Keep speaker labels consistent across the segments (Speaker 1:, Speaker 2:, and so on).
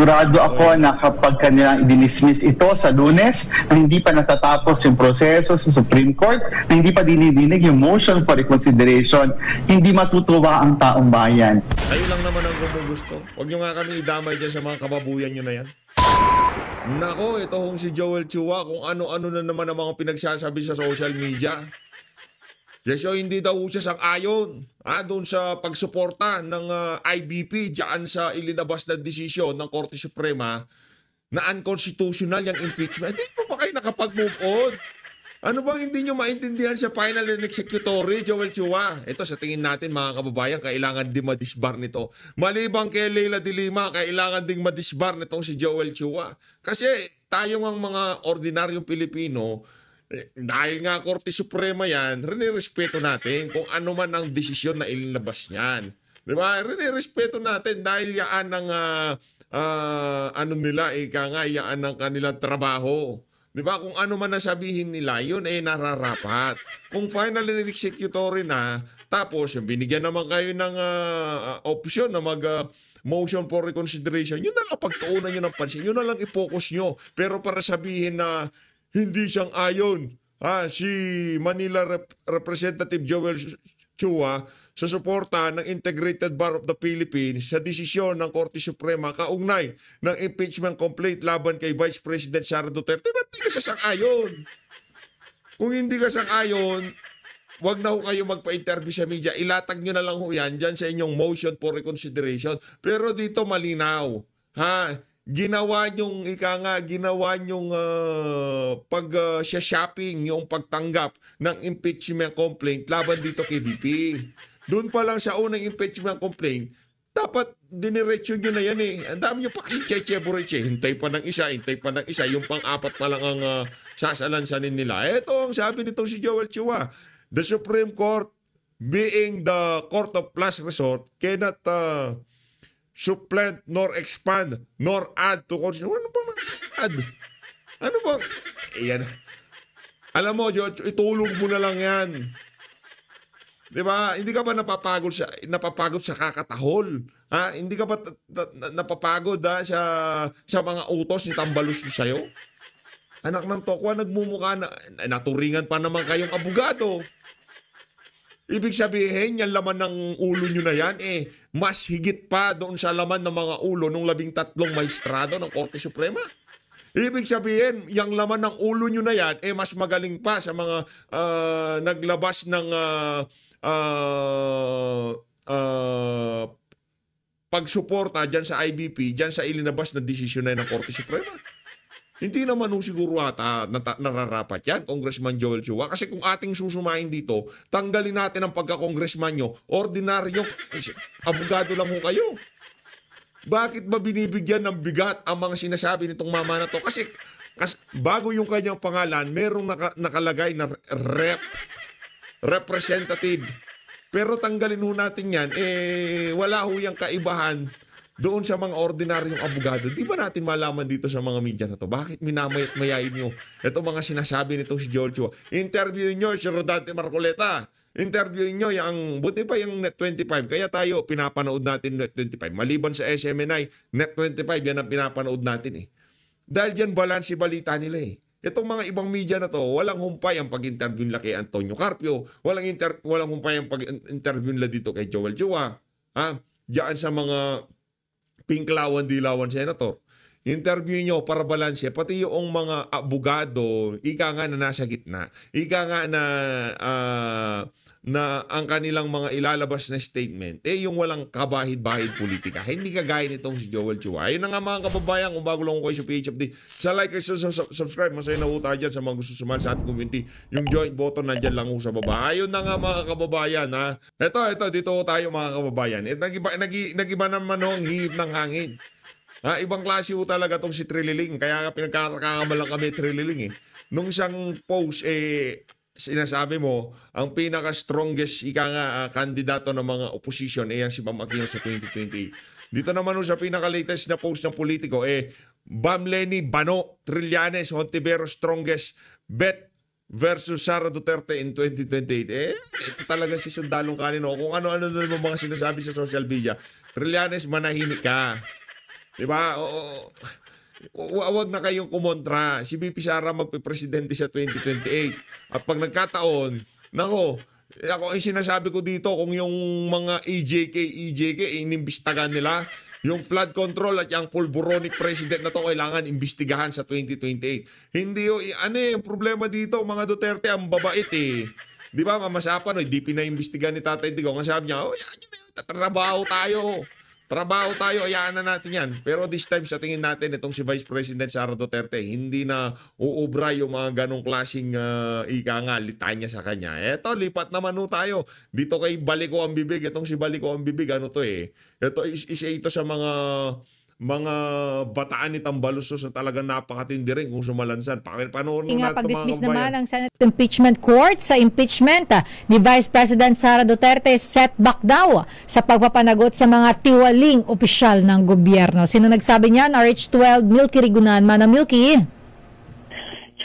Speaker 1: sigurado ako na kapag kanila i-dismiss ito sa Lunes, na hindi pa natatapos yung proseso sa Supreme Court, na hindi pa dinidinig yung motion for reconsideration, hindi matutuwa ang taong bayan.
Speaker 2: Kayo lang naman ang gumugusto. Huwag nyo nga kami idamay dyan sa mga kababuyan nyo na yan. Nako, ito hong si Joel Chua, kung ano-ano na naman ang mga pinagsasabi sa social media. Yes, hindi daw siya sang-ayon doon sa pagsuporta ng IBP dyan sa ilinabas na desisyon ng Korte Suprema na unconstitutional yung impeachment. Hindi po ba kayo nakapag-move on? Ano bang hindi nyo maintindihan sa final and executory, Joel Chua? Ito sa tingin natin mga kababayan, kailangan din madisbar nito. Malibang kay Leila de Lima, kailangan ding madisbar nitong si Joel Chua. Kasi tayo ng mga ordinaryong Pilipino, dahil nga Korte Suprema yan, rinirespeto natin kung ano man ang desisyon na ilinabas niyan. Diba? Rinirespeto natin dahil yan ang ano nila, yan ang kanilang trabaho. Diba? Kung ano man nasabihin nila, yun ay nararapat. Kung final and executory na, tapos yung binigyan naman kayo ng option na motion for reconsideration, yun na lang pagtuunan nyo ng pansin, yun na lang i-focus nyo. Pero para sabihin na hindi siyang ayon si Manila Representative Joel Chua sa suporta ng Integrated Bar of the Philippines sa desisyon ng Korte Suprema kaugnay ng impeachment complaint laban kay Vice President Sara Duterte, ba't hindi ka sang-ayon? Kung hindi ka sang-ayon, wag na ho kayo magpa-interview sa media. Ilatag nyo na lang ho yan dyan sa inyong motion for reconsideration. Pero dito malinaw. Ginawa nyong pag-shopping, yung pagtanggap ng impeachment complaint laban dito kay VP. Doon pa lang sa unang impeachment complaint, dapat diniretso nyo na yan eh. Ang dami nyo pa kasi cheche-bureche. Hintay pa ng isa. Yung pang-apat pa lang ang sasalansanin nila. Ito ang sabi nitong si Joel Chua. The Supreme Court, being the court of last resort, cannot supplant nor expand nor add to constitution. Ano bang add? Ano bang? Ayan. Alam mo, George, itulog mo na lang yan. Diba? Hindi ka ba napapagod sa kakatahol? Hindi ka ba napapagod sa mga utos ni Tambalus sa'yo? Anak ng tokwa, nagmumukha na naturingan pa naman kayong abogado. Ibig sabihin, yung laman ng ulo nyo na yan, mas higit pa doon sa laman ng mga ulo ng 13 maestrado ng Korte Suprema. Ibig sabihin, yung laman ng ulo nyo na yan, mas magaling pa sa mga naglabas ng pagsuporta dyan sa IBP, dyan sa ilinabas na desisyon na ng Korte Suprema. Hindi naman siguro nararapat yan, Congressman Joel Chua. Kasi kung ating susumain dito, tanggalin natin ang pagka-congressman nyo, ordinaryo, abogado lang ho kayo. Bakit ba binibigyan ng bigat ang mga sinasabi nitong mama na to? Kasi bago yung kanyang pangalan, merong nakalagay na representative. Pero tanggalin ho natin yan, wala ho yung kaibahan doon sa mga ordinaryong abogado. Di ba natin malaman dito sa mga media na to? Bakit minamayat-mayain nyo ito mga sinasabi nito si Joel Chua? Interviewin nyo si Rodante Marcoleta. Interviewin nyo yung, buti pa yung Net25. Kaya tayo, pinapanood natin Net25. Maliban sa SMNI, Net25, yan ang pinapanood natin eh. Dahil dyan balansi balita nila eh. Itong mga ibang media na to, walang humpay ang pag-interview nila kay Antonio Carpio. Walang humpay ang pag-interview nila dito kay Joel Chua. Diyan sa mga pinklawan-dilawan senator. Interview nyo para balanse, pati yung mga abogado, ika nga na nasa gitna, ika nga na ang kanilang mga ilalabas na statement, yung walang kabahid-bahid politika. Hindi kagaya nitong si Joel Chua. Ayun na nga mga kababayan, kung bago lang ko kayo sa PHFD, sa like at subscribe, masaya na tayo dyan sa mga gusto sumali sa ating community. Yung join button nandyan lang sa baba. Ayun na nga mga kababayan. Ito, dito tayo mga kababayan. Nagiba naman ang hihip ng hangin. Ibang klase ho talaga tong si Trililing. Kaya pinagkakamalang kami Trililing eh. Nung siyang post, sinasabi mo, ang pinaka-strongest kandidato ng mga opposition yan si Bam Aquino sa 2028. Dito naman sa pinaka-latest na post ng politiko, Bam Leni Bano Trillanes Hontiveros strongest bet versus Sara Duterte in 2028. Ito talaga si Sundalong kanino. Kung ano-ano naman mga sinasabi sa social media. Trillanes, manahimik ka. Diba? Wag na kayong kumontra. Si VP Sara magpe-presidente sa 2028. At pag nagkataon, nako, ako ang sinasabi ko dito, kung yung mga EJK, inimbistagan nila, yung flood control at yung pulburonic president na to kailangan imbestigahan sa 2028. Hindi yung problema dito, mga Duterte ang babait eh. Di ba, mamasapan, hindi pinaimbestigahan ni Tatay Digong. Ang sabi niya, yan yun, Trabaho tayo, ayaan na natin yan. Pero this time, sa tingin natin, itong si Vice President Sara Duterte, hindi na uubra yung mga ganong klaseng ika nga, litanya sa kanya. Eto, lipat naman tayo. Dito kay Baliko ang bibig. Itong si Baliko ang bibig, ano to eh. Ito, isa ito sa mga bataan ni Tambaluslos na talagang napakatindi rin kung sumalansan. Panoorin
Speaker 3: Nga
Speaker 2: natin
Speaker 3: pag-dismiss
Speaker 2: mga
Speaker 3: naman
Speaker 2: kabayan.
Speaker 3: ang Senate Impeachment Court sa impeachment ni Vice President Sara Duterte, setback daw sa pagpapanagot sa mga tiwaling opisyal ng gobyerno. Sino nagsabi niyan? RH12, Milky Rigunan. Mana Milky.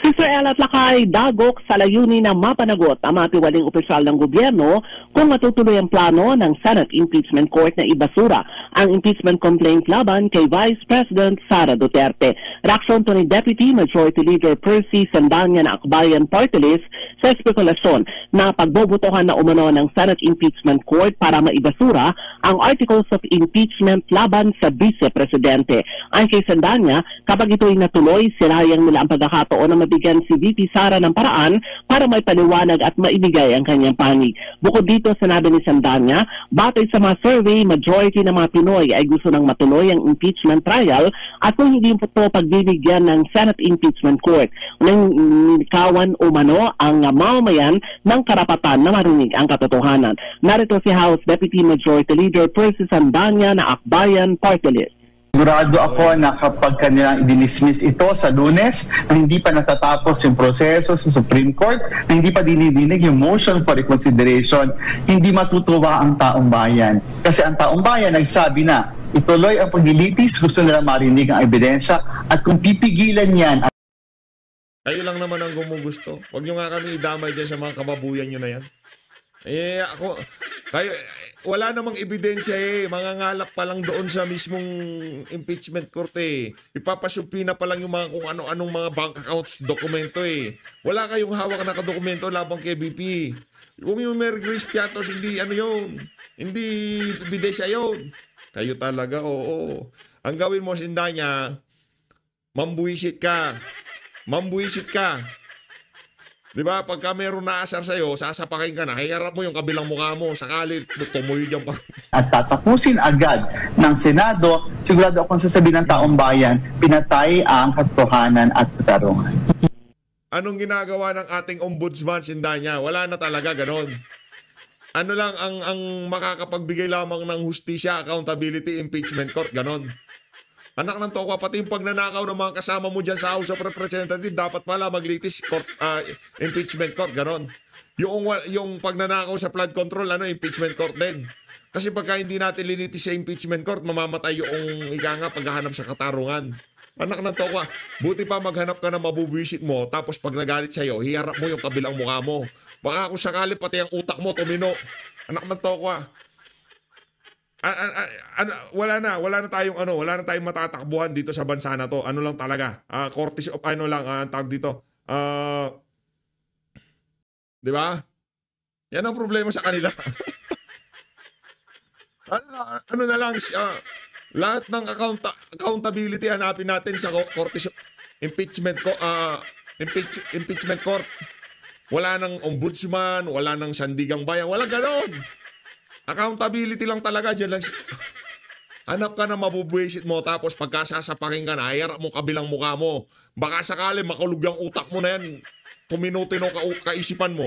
Speaker 4: Sister Ella Tlakay, dagok sa layunin na mapanagot ang mga tiwaling opisyal ng gobyerno kung matutuloy ang plano ng Senate Impeachment Court na ibasura ang impeachment complaint laban kay Vice President Sara Duterte. Reaksyon to ni Deputy Majority Leader Percy Sandangyan na Akbayan Party List sa espekulasyon na pagbobotohan na umano ng Senate Impeachment Court para maibasura ang Articles of Impeachment laban sa Vice Presidente. Ayon kay Sandangyan, kapag ito'y natuloy, sinayang nila ang pagkakataon na mabigyan si VP Sara ng paraan para may paliwanag at maibigay ang kanyang panig. Bukod dito, sinabi ni Sandangyan, batay sa mga survey, majority ng mga Pinoy ay gusto nang matuloy ang impeachment trial at kung hindi po ito pagbibigyan ng Senate Impeachment Court, nang nikawan umano ang mamamayan ng karapatan na marinig ang katotohanan. Narito si House Deputy Majority Leader Percy Sandangyan na Akbayan Party List.
Speaker 1: Sigurado ako na kapag kanila i-dismiss ito sa Lunes, na hindi pa natatapos yung proseso sa Supreme Court, na hindi pa dinidinig yung motion for reconsideration, hindi matutuwa ang taong bayan. Kasi ang taong bayan nagsabi na, ituloy ang paglilitis, gusto nila marinig ang ebidensya, at kung pipigilan yan.
Speaker 2: Kayo lang naman ang gumugusto. Huwag nyo nga kami idamay dyan sa mga kababuyan nyo na yan. Wala namang ebidensya eh. Mangangalap pa lang doon sa mismong impeachment court eh. Ipapasumpi na pa lang yung mga kung ano-anong mga bank accounts dokumento eh. Wala kayong hawak na kadokumento labang kay BP. Kung yung Merry Grace Piatos, hindi yun. Hindi ebidensya yun. Kayo talaga, oo. Ang gawin mo, Sindanya, mambuisit ka. Diba? Pagka meron naasar sa'yo, sasapakin ka na, hiharap mo yung kabilang mukha mo, sakali tumuyo dyan pa.
Speaker 1: At tatapusin agad ng Senado, sigurado akong sasabihin ng taong bayan, pinatay ang katotohanan at katarungan.
Speaker 2: Anong ginagawa ng ating ombudsman, Sindanya? Wala na talaga, ganon. Ano lang ang makakapagbigay lamang ng hustisya, accountability, impeachment court, ganon. Anak ng tokwa, pati yung pagnanakaw ng mga kasama mo dyan sa House of Representatives, dapat pala maglitis court, impeachment court, ganon. Yung pagnanakaw sa flood control, impeachment court din. Kasi pagka hindi natin linitis sa impeachment court, mamamatay yung paghahanap sa katarungan. Anak ng tokwa, buti pa maghanap ka na mabubwisit mo, tapos pag nagalit sa'yo, hiharap mo yung kabilang mukha mo. Baka kung sakali pati ang utak mo tumino. Anak ng tokwa. Wala na tayong matatakbuhan dito sa bansa na to. Ano lang talaga? Courtesy of tawag dito. 'Di ba? Yan ang problema sa kanila. ano na lang lahat ng accountability hanapin natin sa courtesy of impeachment court. Wala nang ombudsman, wala nang sandigang bayan, wala ganoon. Accountability lang talaga dyan lang. Hanap ka na mabubwisit mo, tapos pagkasasapakin ka na, hayarap mo kabilang mukha mo. Baka sakali makulog yung utak mo na yan, tuminutino kaisipan mo.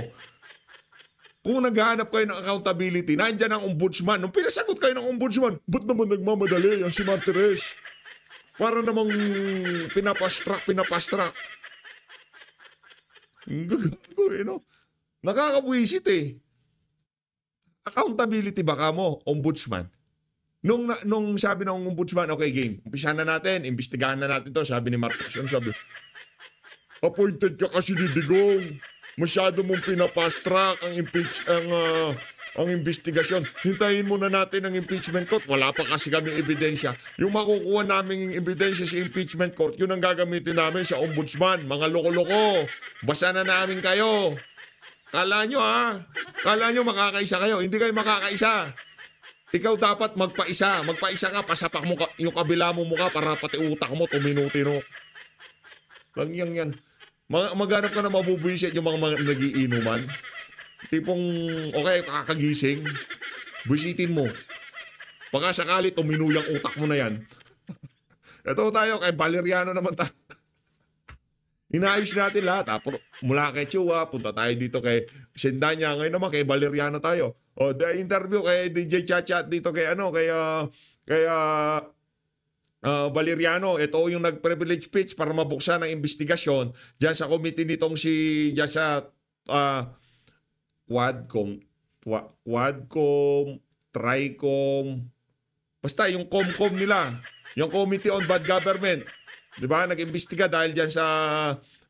Speaker 2: Kung naghahanap kayo ng accountability, nandyan ang ombudsman. Nung pinasagot kayo ng ombudsman, ba't naman nagmamadali yan si Martires? Para namang pinapastrak. Gagago no? Nakakabwisit eh. Accountability baka mo, ombudsman. Nung sabi ng ombudsman, okay game, umpisahan na natin, imbestigahan na natin to, sabi ni Marcos. Ano sabi? Appointed ka kasi ni Digong. Masyado mong pinapast-track ang ang investigasyon. Hintayin muna natin ang impeachment court. Wala pa kasi kami ebidensya. Yung makukuha namin yung ebidensya sa impeachment court, yun ang gagamitin namin sa ombudsman. Mga loko-loko. Basa na namin kayo. Kala nyo Kala nyo makakaisa kayo. Hindi kayo makakaisa. Ikaw dapat magpaisa. Magpaisa ka, pasapak mo yung kabila mo mukha para pati utak mo tumino-tino. Lang yan. Maghanap ka na mabubuisit yung mga nagiinuman. Tipong, okay, kakagising, buisitin mo. Baka sakali tumino yung utak mo na yan. Ito tayo, kay Valeriano naman tayo. Inaayos natin lahat. Mula kay Chua, punta tayo dito kay Sendanya. Ngayon naman kay Valeriano tayo. O, the interview kay DJ Chacha dito kay Valeriano. Ito yung nag-privilege speech para mabuksan ang investigasyon dyan sa committee nitong dyan sa Quadcom, Tricom, basta yung Comcom nila, yung Committee on Bad Government. Diba? Nag-imbestiga dahil dyan sa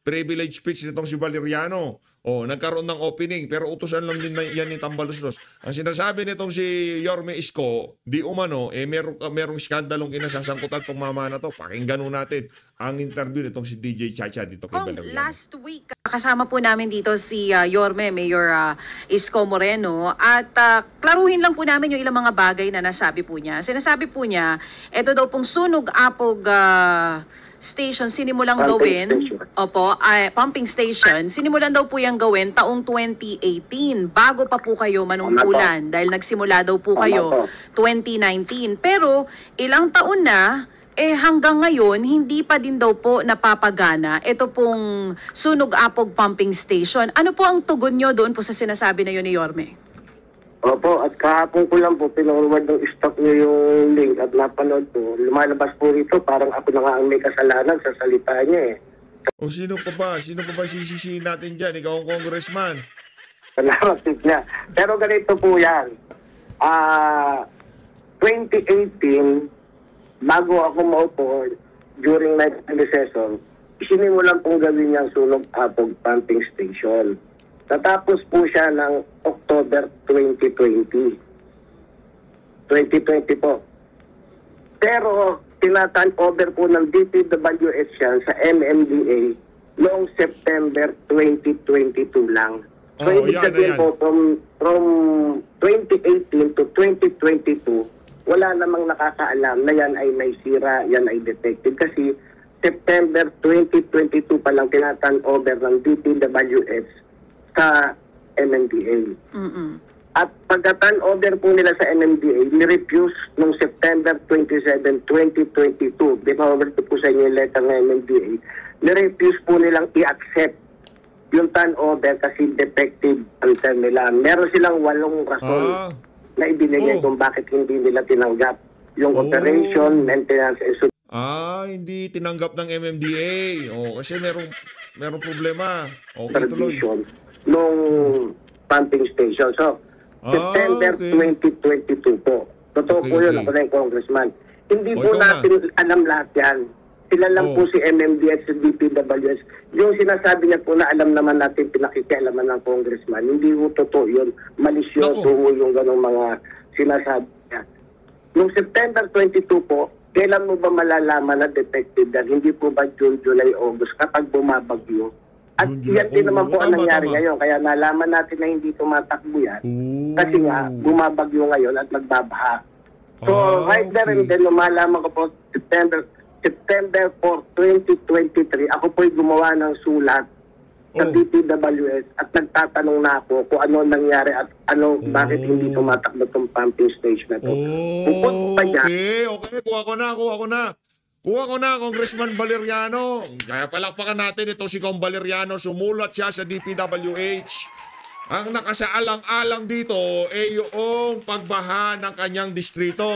Speaker 2: privilege speech nitong si Valeriano. Nagkaroon ng opening, pero utusan lang din yan ni Tambaluslos. Ang sinasabi nitong si Yorme Isko, di umano, merong skandalong inasasangkutan itong mama na to. Pakinggan natin ang interview nitong si DJ Chacha dito kay Valeriano.
Speaker 5: Last week, kasama po namin dito si Yorme, Mayor Isko Moreno, at klaruhin lang po namin yung ilang mga bagay na nasabi po niya. Sinasabi po niya, ito daw pong sunog-apog station sinimulang gawin, pumping station, sinimulan daw po yung gawin taong 2018, bago pa po kayo manungkulan, dahil nagsimula daw po kayo 2019. Pero ilang taon na, hanggang ngayon, hindi pa din daw po napapagana ito pong sunog-apog pumping station. Ano po ang tugon nyo doon po sa sinasabi na yun ni Yorme?
Speaker 6: Opo, at kahapon ko lang po pinunwad ng stock niyo yung link at napanood po. Lumalabas po rito, parang ako na nga ang may kasalanan sa salita niya eh.
Speaker 2: O sino pa ba? Sino pa ba sisisihin natin dyan? Ikaw ang congressman.
Speaker 6: Salamat niya. Pero ganito po yan. 2018, bago ako maupo during my session, sinimulan pong gawin niyang sunog-apog pumping station. Natapos po siya ng October 2020. 2020 po. Pero tinatan over po ng DPWH yan sa MMDA noong September 2022 lang. So ibig sabihin po from 2018 to 2022, wala namang nakakaalam na yan ay may sira, yan ay defective. Kasi September 2022 pa lang tinatan over ng DPWH sa MMDA. At pagka-turn over po nila sa MMDA, ni-refuse noong September 27, 2022, binawag po sa inyo yung letter ng MMDA, ni-refuse po nilang i-accept yung turnover kasi defective ang term nila. Meron silang 8 rason na ibinigay kung bakit hindi nila tinanggap yung operation, maintenance, and
Speaker 2: hindi tinanggap ng MMDA. Kasi merong problema. Okay, tuloy.
Speaker 6: Nung pumping station. So, September 2022 po. Totoo po yun. Ako na yung congressman. Hindi po natin alam lahat yan. Sila lang po si MMDS, si DPWS. Yung sinasabi niya po na alam naman natin, pinakikialaman ng congressman. Hindi po totoo yun. Malisyoso po yung ganong mga sinasabi niya. Noong September 22 po, kailan mo ba malalaman na detective yan? Hindi po ba June, July, August kapag bumabagyo? At yan din naman po ang nangyari ngayon. Kaya nalaman natin na hindi tumatakbo yan. Kasi nga, bumabagyo ngayon at nagbabaha. So, right there and then, lumalaman ko po, September 4, 2023, ako po'y gumawa ng sulat sa DPWS at nagtatanong na ako kung ano nangyari at bakit hindi tumatakbo itong pumping station na ito.
Speaker 2: Okay. Kuha ko na, Congressman Valeriano. Kaya palakpakan natin ito si Kong Valeriano. Sumulat siya sa DPWH. Ang nakasaalang-alang dito ay yung pagbaha ng kanyang distrito.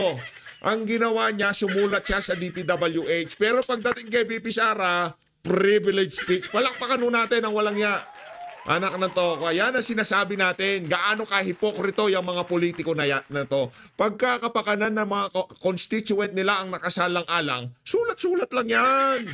Speaker 2: Ang ginawa niya, sumulat siya sa DPWH. Pero pagdating kay BP Sara, privilege speech. Palakpakan natin ang walang ya. Anak na to. Kaya na sinasabi natin, gaano kahipokrito yung mga politiko na to. Pagkakapakanan ng mga constituent nila ang nakasalang-alang, sulat-sulat lang yan.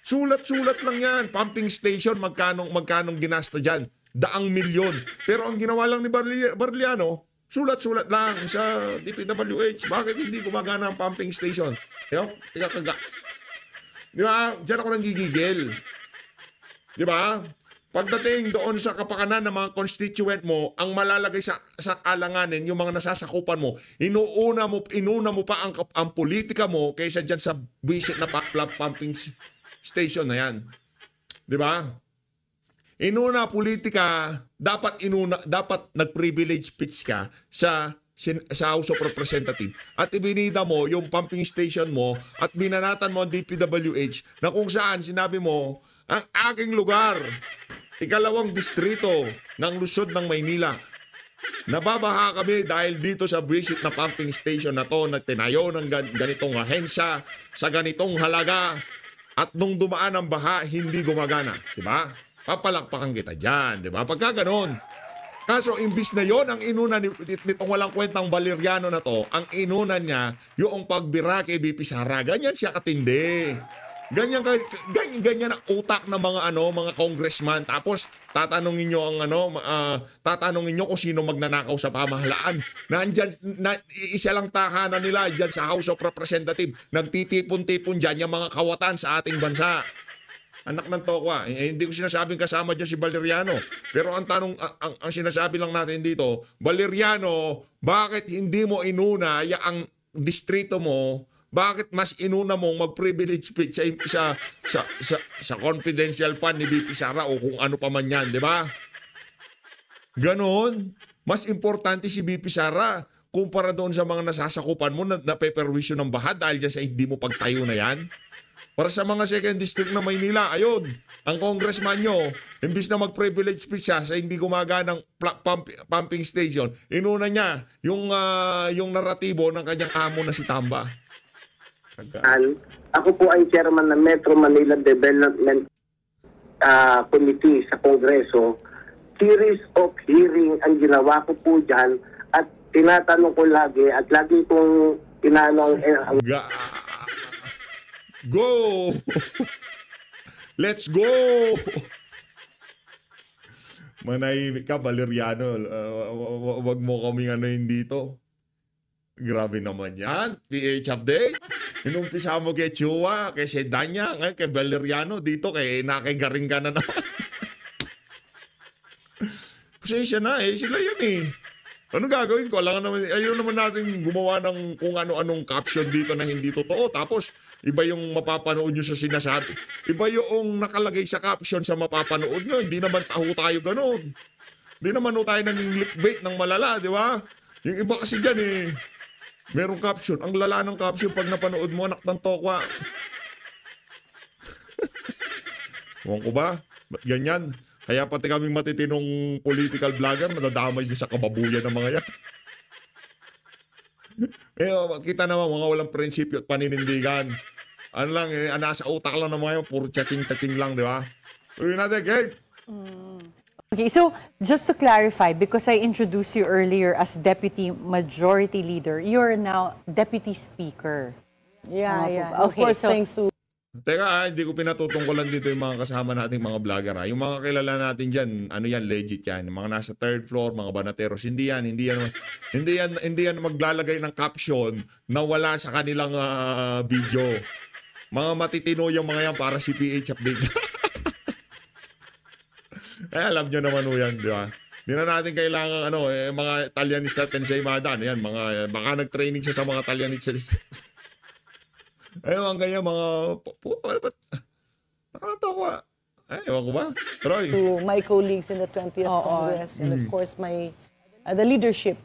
Speaker 2: Sulat-sulat lang yan. Pumping station, magkanong ginasta dyan. 100 milyon. Pero ang ginawa lang ni Valeriano, Sulat-sulat lang sa DPWH. Bakit hindi gumagana ang pumping station? Tika-kaga. Di ba? Diyan ako nanggigigil. Di ba? Pagdating doon sa kapakanan ng mga constituent mo, ang malalagay sa alanganin, yung mga nasasakupan mo, inuna mo pa ang politika mo kaysa dyan sa visit na pumping station na yan. Di ba? Inuna politika, dapat nag-privilege speech ka sa House of Representatives at ibinida mo yung pumping station mo at binanatan mo ang DPWH na kung saan sinabi mo, ang aking lugar, ikalawang distrito ng lungsod ng Maynila. Nababaha kami dahil dito sa visit na pumping station na to na tinayo ng ganitong ahensya sa ganitong halaga at nung dumaan ang baha, hindi gumagana. Diba? Papalakpakan kita dyan. Diba? Pagka ganon. Kaso imbis na yon ang inuna nitong walang kwentang Valeriano na to, ang inuna niya yung pagbira kay BP Sara. Ganyan siya katindi. Ganyan ang utak ng mga congressman. Tapos tatanungin niyo tatanungin niyo kung sino magnanakaw sa pamahalaan. Nandiyan isa lang tahanan nila diyan sa House of Representatives. Nagtitipon-tipon diyan yung mga kawatan sa ating bansa. Anak ng tokwa. Hindi ko sinasabing kasama diyan si Valeriano. Pero ang tanong ang sinasabi lang natin dito, Valeriano, bakit hindi mo inuna ang distrito mo? Bakit mas inuna mong mag-privilege speech sa confidential fund ni BP Sara o kung ano pa man yan, di ba? Ganon. Mas importante si BP Sara kumpara doon sa mga nasasakupan mo na napeperwisyo ng baha dahil dyan sa hindi mo pagtayo na yan. Para sa mga second district na Maynila, ayun, ang congressman nyo, imbis na mag-privilege speech sa hindi gumaganang pumping station, inuna niya yung naratibo ng kanyang amo na si Tamba.
Speaker 6: Ako po ay chairman ng Metro Manila Development Committee sa Kongreso. Series of hearing ang ginawa ko po dyan at tinatanong ko lagi at lagi kong tinanong
Speaker 2: Go! Let's go! Manahimik ka, Valeriano. Wag mo kaming dito. Grabe naman yan. PH update. Inumpisa mo kay Chua, kay Sedanya, kay Valeriano, dito kay nakigaring ka na naman. Pasensya na sila yan Ano gagawin ko? Ayaw naman natin gumawa ng kung ano-anong caption dito na hindi totoo. Tapos, iba yung mapapanood nyo sa sinasabi. Iba yung nakalagay sa caption sa mapapanood nyo. Hindi naman tayo ganun. Hindi naman tayo naging clickbait ng malala, di ba? Yung iba kasi dyan merong caption. Ang lala ng caption pag napanood mo, anak ng tokwa. Huwag ko ba? Ba't ganyan? Kaya pati kaming matitinong political vlogger, nadadamay din sa kababuyan ng mga yan. Kita naman, mga walang prinsipyo at paninindigan. Ano lang, nasa utak lang ng mga yan, puro chaching-chaching lang, di ba? Uy natin, Gabe.
Speaker 7: Okay, so just to clarify, because I introduced you earlier as Deputy Majority Leader, you're now Deputy Speaker.
Speaker 8: Yeah.
Speaker 7: Okay,
Speaker 8: of course,
Speaker 7: so,
Speaker 8: thanks to...
Speaker 2: Teka, hindi ko pinatutungkulan dito yung mga kasama nating mga vlogger. Yung mga kilala natin dyan, legit yan. Yung mga nasa third floor, mga banateros, hindi yan maglalagay ng caption na wala sa kanilang video. Mga matitino yung mga yan para si PH update. Alam nyo naman yan, di ba? Hindi na natin kailangan mga Italianista at ensaymada. Yan, baka nag-training siya sa mga Italianista. Ayun, ganyan mga... Nakakatawa. Ewan ko ba? Troy.
Speaker 8: To my colleagues in the 20th Congress and of course the leadership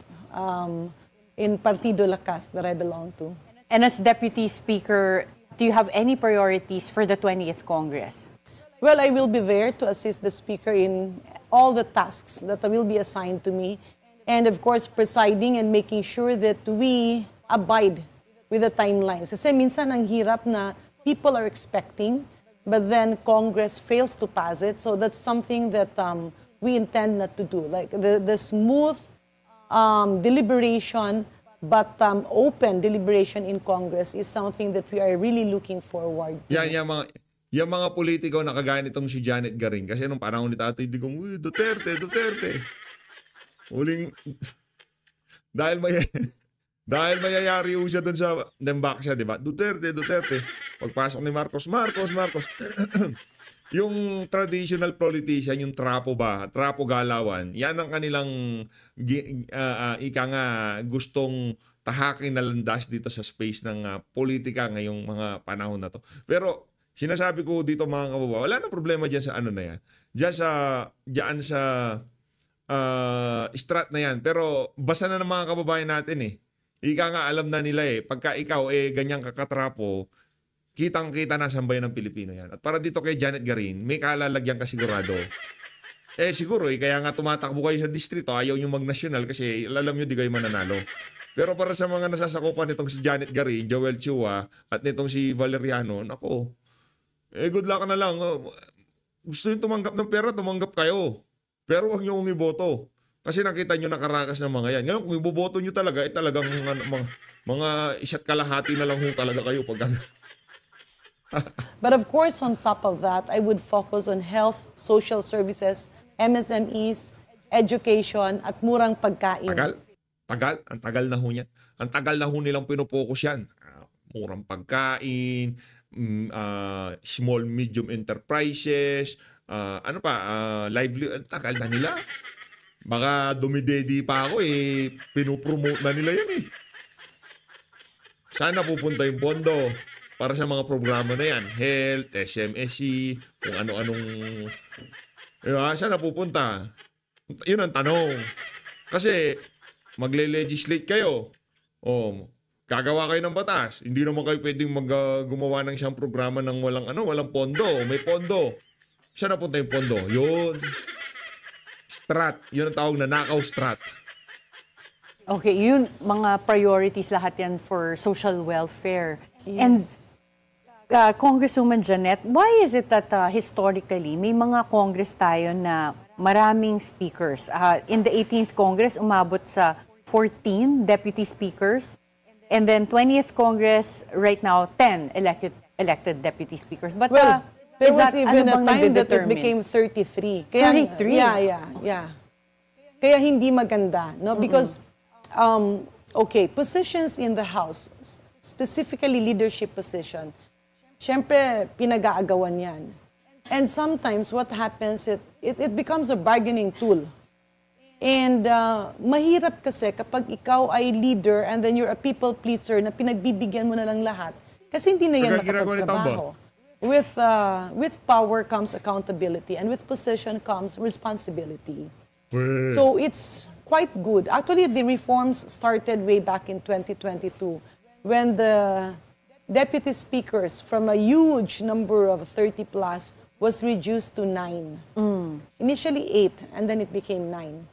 Speaker 8: in Partido Lakas that I belong to.
Speaker 7: And as Deputy Speaker, do you have any priorities for the 20th Congress?
Speaker 8: Well, I will be there to assist the Speaker in all the tasks that will be assigned to me. And of course, presiding and making sure that we abide with the timelines. Kasi minsan ang hirap na people are expecting, but then Congress fails to pass it. So that's something that we intend not to do. Like the smooth deliberation, but open deliberation in Congress is something that we are really looking forward to.
Speaker 2: Yung mga politiko na kagaya nitong si Janet Garing. Kasi nung panahon ni Tatay Digong, Duterte. dahil may dahil mayayari ho siya dun sa nembak siya, di ba? Duterte. Pagpasok ni Marcos. Yung traditional politician, yung trapo galawan, yan ang kanilang ika nga gustong tahakin na landas dito sa space ng politika ngayong mga panahon na to. Pero sinasabi ko dito mga kababayan, wala nang problema diyan sa ano na yan. Diyan sa strat na yan. Pero basa na ng mga kababayan natin eh. Ika nga alam na nila eh. Pagka ikaw ganyang kakatrapo, kitang-kita na sambayan ng Pilipino yan. At para dito kay Janet Garin, may kalalagyan ka sigurado. Siguro kaya nga tumatakbo kayo sa distrito, ayaw nyo mag-national kasi alam nyo di kayo mananalo. Pero para sa mga nasasakupan nitong si Janet Garin, Joel Chua, at nitong si Valeriano, nako, good luck na lang. Gusto nyo tumanggap ng pera, tumanggap kayo. Pero huwag nyo iboto. Kasi nakita nyo nakarakas ng mga yan. Ngayon, kung iboboto nyo talaga, talagang mga isa't kalahati na lang talaga kayo pag
Speaker 8: But of course, on top of that, I would focus on health, social services, MSMEs, education, at murang pagkain.
Speaker 2: Ang tagal na ho niyan. Ang tagal na ho nilang pinupokus yan. Murang pagkain, small, medium enterprises, livelihood. Ang tagal na nila. Baka dumidedi pa ako pinupromote na nila yan Sana pupunta yung pondo para sa mga programa na yan. Health, SMSC, kung ano-anong... Saan napupunta? Yun ang tanong. Kasi magle-legislate kayo. Gagawa kayo ng batas. Hindi naman kayo pwedeng gumawa ng isang programa ng walang pondo. May pondo. Saan napunta yung pondo? Yun. Strat. Yun ang tawag na nakaw strat.
Speaker 7: Okay, yun, mga priorities lahat yan for social welfare. Yes. And Congresswoman Janet, why is it that historically may mga Congress tayo na maraming speakers? In the 18th Congress, umabot sa 14 deputy speakers. And then 20th Congress, right now, 10 elected deputy speakers. But
Speaker 8: there was even a time that it became 33. Kaya,
Speaker 7: 33?
Speaker 8: Yeah. Kaya hindi maganda, no? Because, positions in the House, specifically leadership position, syempre, pinag-aagawan yan. And sometimes what happens, it becomes a bargaining tool. And mahirap kasi kapag ikaw ay leader and then you're a people pleaser na pinagbibigyan mo na lang lahat. Kasi hindi na yan makapagtrabaho. With power comes accountability, and with position comes responsibility. So it's quite good. Actually, the reforms started way back in 2022 when the deputy speakers from a huge number of 30 plus was reduced to 9. Initially 8, and then it became 9.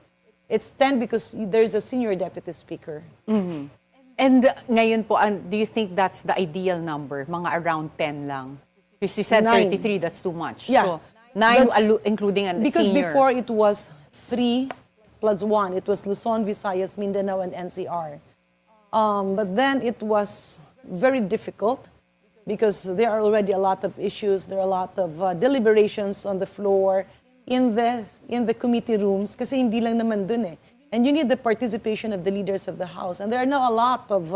Speaker 8: It's 10 because there's a senior deputy speaker.
Speaker 7: And ngayon po, do you think that's the ideal number? Mga around 10 lang? Because you said 9. 33, that's too much.
Speaker 8: Yeah.
Speaker 7: So 9 including a
Speaker 8: because
Speaker 7: senior.
Speaker 8: Because before it was 3 plus 1. It was Luzon, Visayas, Mindanao, and NCR. But then it was very difficult because there are already a lot of issues. There are a lot of deliberations on the floor, in the committee rooms, kasi hindi lang naman dun And you need the participation of the leaders of the House. And there are now a lot of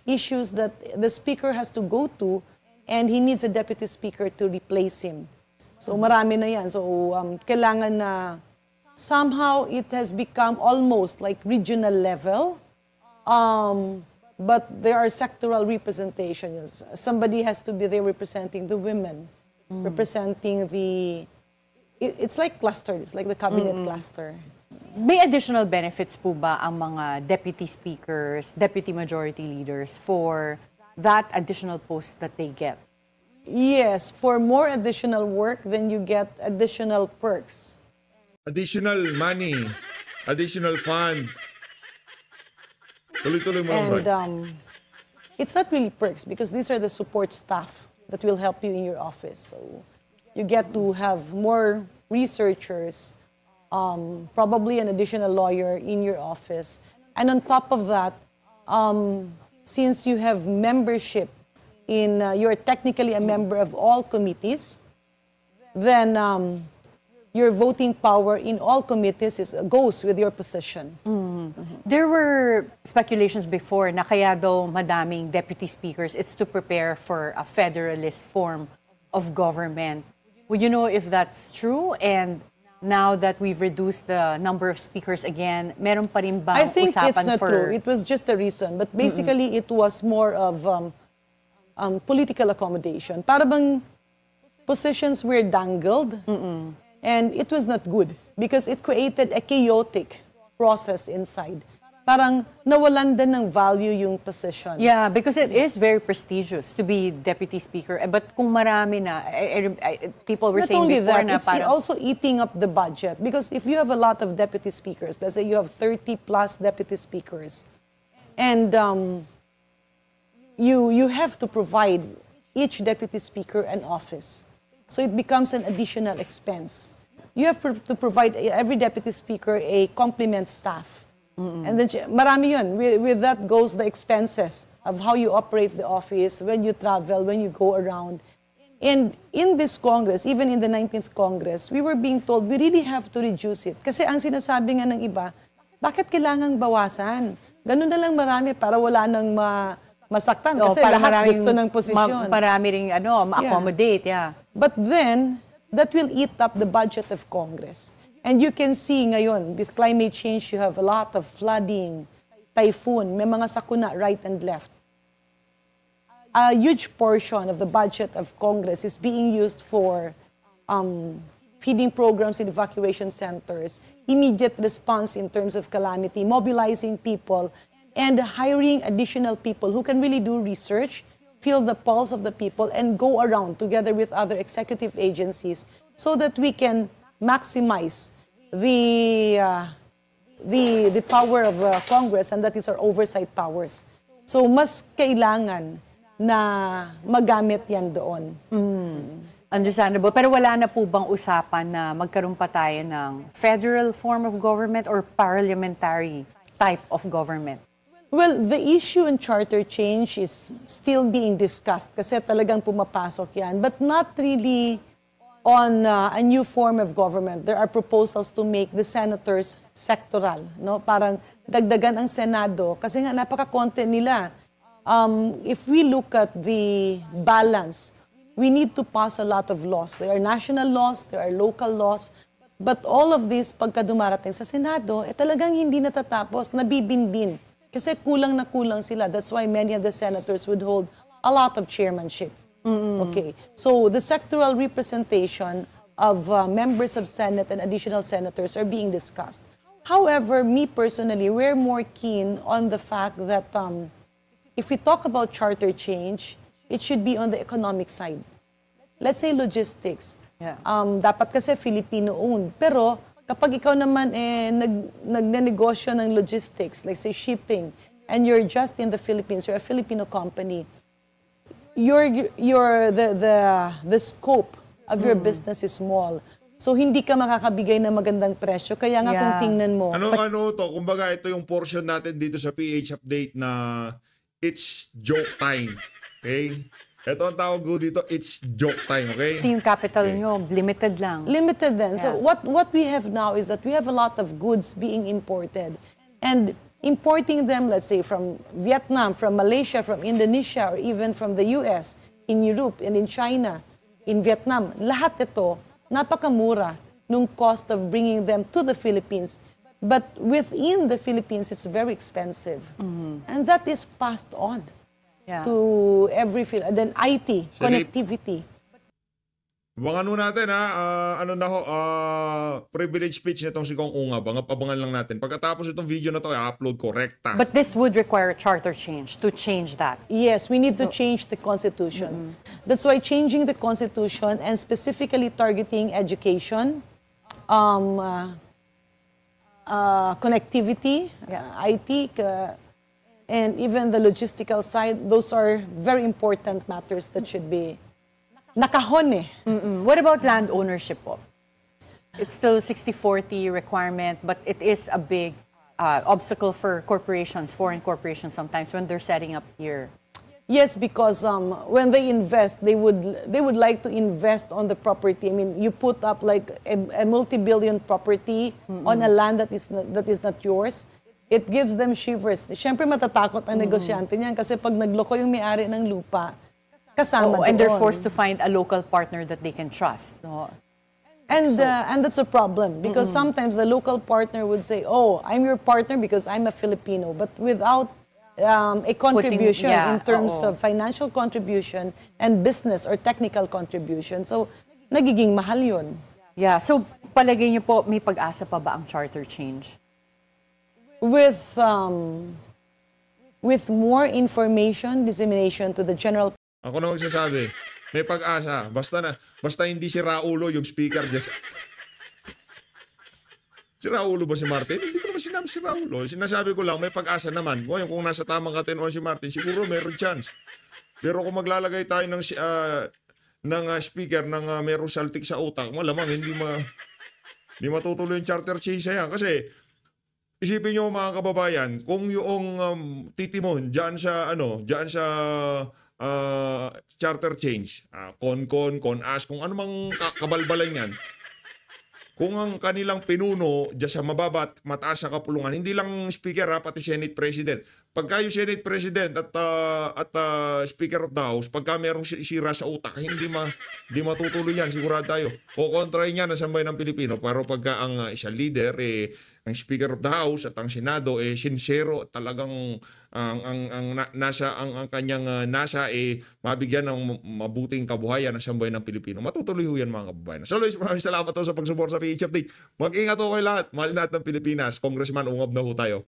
Speaker 8: issues that the Speaker has to go to, and he needs a Deputy Speaker to replace him. So marami na yan. So kailangan na somehow it has become almost like regional level, but there are sectoral representations. Somebody has to be there representing the women, representing the... It's like cluster. It's like the cabinet cluster.
Speaker 7: May additional benefits po ba ang mga deputy speakers, deputy majority leaders for that additional post that they get?
Speaker 8: Yes, for more additional work, then you get additional perks.
Speaker 2: Additional money, additional fund. Tuloy-tuloy mo lang,
Speaker 8: And it's not really perks because these are the support staff that will help you in your office. So you get to have more researchers, probably an additional lawyer in your office. And on top of that, since you have membership you're technically a member of all committees, then your voting power in all committees goes with your position.
Speaker 7: There were speculations before na kaya daw madaming deputy speakers, it's to prepare for a federalist form of government. Would you know if that's true? And now that we've reduced the number of speakers again, meron pa rin bang
Speaker 8: I think
Speaker 7: usapan
Speaker 8: it's not
Speaker 7: for...
Speaker 8: true. It was just a reason. But basically, it was more of political accommodation. Para bang positions were dangled, and it was not good because it created a chaotic process inside. Parang nawalan din ng value yung position.
Speaker 7: Yeah, because it is very prestigious to be deputy speaker. But kung marami na, people were
Speaker 8: Not
Speaker 7: saying
Speaker 8: only
Speaker 7: before
Speaker 8: that,
Speaker 7: na
Speaker 8: it's
Speaker 7: parang...
Speaker 8: also eating up the budget. Because if you have a lot of deputy speakers, let's say you have 30 plus deputy speakers, and you have to provide each deputy speaker an office. So it becomes an additional expense. You have to provide every deputy speaker a complement staff. And then marami yun. With that goes the expenses of how you operate the office, when you travel, when you go around. And in this Congress, even in the 19th Congress, we were being told we really have to reduce it. Kasi ang sinasabi nga ng iba, bakit kailangang bawasan? Ganun na lang marami para wala nang masaktan. Kasi lahat gusto ng posisyon.
Speaker 7: Marami ring ma-accommodate, yeah.
Speaker 8: But then, that will eat up the budget of Congress. And you can see ngayon, with climate change, you have a lot of flooding, typhoon, may mga sakuna right and left. A huge portion of the budget of Congress is being used for feeding programs in evacuation centers, immediate response in terms of calamity, mobilizing people, and hiring additional people who can really do research, feel the pulse of the people, and go around together with other executive agencies so that we can maximize the power of Congress, and that is our oversight powers. So mas kailangan na magamit yan doon.
Speaker 7: Understandable. Pero wala na po bang usapan na magkaroon pa tayo ng federal form of government or parliamentary type of government?
Speaker 8: Well, the issue in charter change is still being discussed kasi talagang pumapasok yan, but not really on a new form of government. There are proposals to make the senators sectoral, no? Parang dagdagan ang Senado kasi nga napaka-konti nila. If we look at the balance, we need to pass a lot of laws. There are national laws, there are local laws, but all of this pagka dumarating sa Senado, talagang hindi natatapos, nabibinbin. Kasi kulang na kulang sila. That's why many of the senators would hold a lot of chairmanship. Okay, so the sectoral representation of members of Senate and additional senators are being discussed. However, me personally, we're more keen on the fact that if we talk about charter change, it should be on the economic side. Let's say logistics.
Speaker 7: Yeah.
Speaker 8: Dapat kasi Filipino-owned. Pero kapag ikaw naman nagnenegosyo ng logistics, like say shipping, and you're just in the Philippines, you're a Filipino company, the scope of your business is small. So hindi ka makakabigay ng magandang presyo. Kaya nga kung tingnan mo.
Speaker 2: Ano to? Kumbaga ito yung portion natin dito sa PH Update na it's joke time. Okay? Ito ang tawag ko dito, it's joke time, okay?
Speaker 7: Ito yung capital nyo, limited lang.
Speaker 8: Limited din.
Speaker 7: Yeah.
Speaker 8: So what we have now is that we have a lot of goods being imported. And importing them, let's say, from Vietnam, from Malaysia, from Indonesia, or even from the US, in Europe, and in China, in Vietnam, lahat ito, napakamura nung cost of bringing them to the Philippines. But within the Philippines, it's very expensive. And that is passed on to every field. And then IT, connectivity.
Speaker 2: Abangan natin privilege speech nitong si Kong Unga. Abangan lang natin. Pagkatapos itong video na to, i-upload ko, rekta.
Speaker 7: But this would require a charter change to change that.
Speaker 8: Yes, we need to change the Constitution. That's why changing the Constitution and specifically targeting education, connectivity, IT, and even the logistical side, those are very important matters that should be nakahon eh.
Speaker 7: What about land ownership po? It's still a 60-40 requirement, but it is a big obstacle for corporations, foreign corporations sometimes when they're setting up here.
Speaker 8: Yes, because when they invest, they would like to invest on the property. I mean, you put up like a multi-billion property on a land that is not yours. it gives them shivers. Siyempre matatakot ang negosyante niyan kasi pag nagloko yung may-ari ng lupa, kasama doon.
Speaker 7: And they're forced to find a local partner that they can trust. No?
Speaker 8: And that's a problem because sometimes the local partner would say, "Oh, I'm your partner because I'm a Filipino," but without a contribution in terms of financial contribution and business or technical contribution. So, nagiging mahal yun.
Speaker 7: Yeah. So, palagay niyo po, may pag-asa pa ba ang charter change?
Speaker 8: With more information, dissemination to the general.
Speaker 2: Ako na magsasabi, may pag-asa. Basta hindi si Raulo yung speaker dyan. Si Raulo ba si Martin? Hindi ko naman sinabi si Raulo. Sinasabi ko lang, may pag-asa naman. Ngayon, kung nasa tamang katinoan si Martin, siguro meron chance. Pero kung maglalagay tayo ng speaker ng merong saltik sa utak, malamang hindi matutuloy yung charter change yan. Kasi, isipin nyo mga kababayan, kung yung titimon dyan sa charter change, CONAS, kung ano mang kabalbalan yan, kung ang kanilang pinuno dyan sa mababa at mataas na kapulungan, hindi lang speaker pati Senate President. Pagka yung Senate President at Speaker of the House, pagka merong sira sa utak, hindi matutuloy yan, sigurado tayo. Kukontrahin niya ng sambayan ng Pilipino. Pero pagka ang isang leader, ang Speaker of the House at ang Senado, sincero, talagang ang kanyang nasa, mabigyan ng mabuting kabuhayan ng sambayan ng Pilipino. Matutuloy ho yan mga kababayan. So Luis, maraming salamat sa pagsuporta sa PH Update. Mag-ingat ho kayo lahat. Mahal natin ng Pilipinas. Congressman, ungab na ho tayo.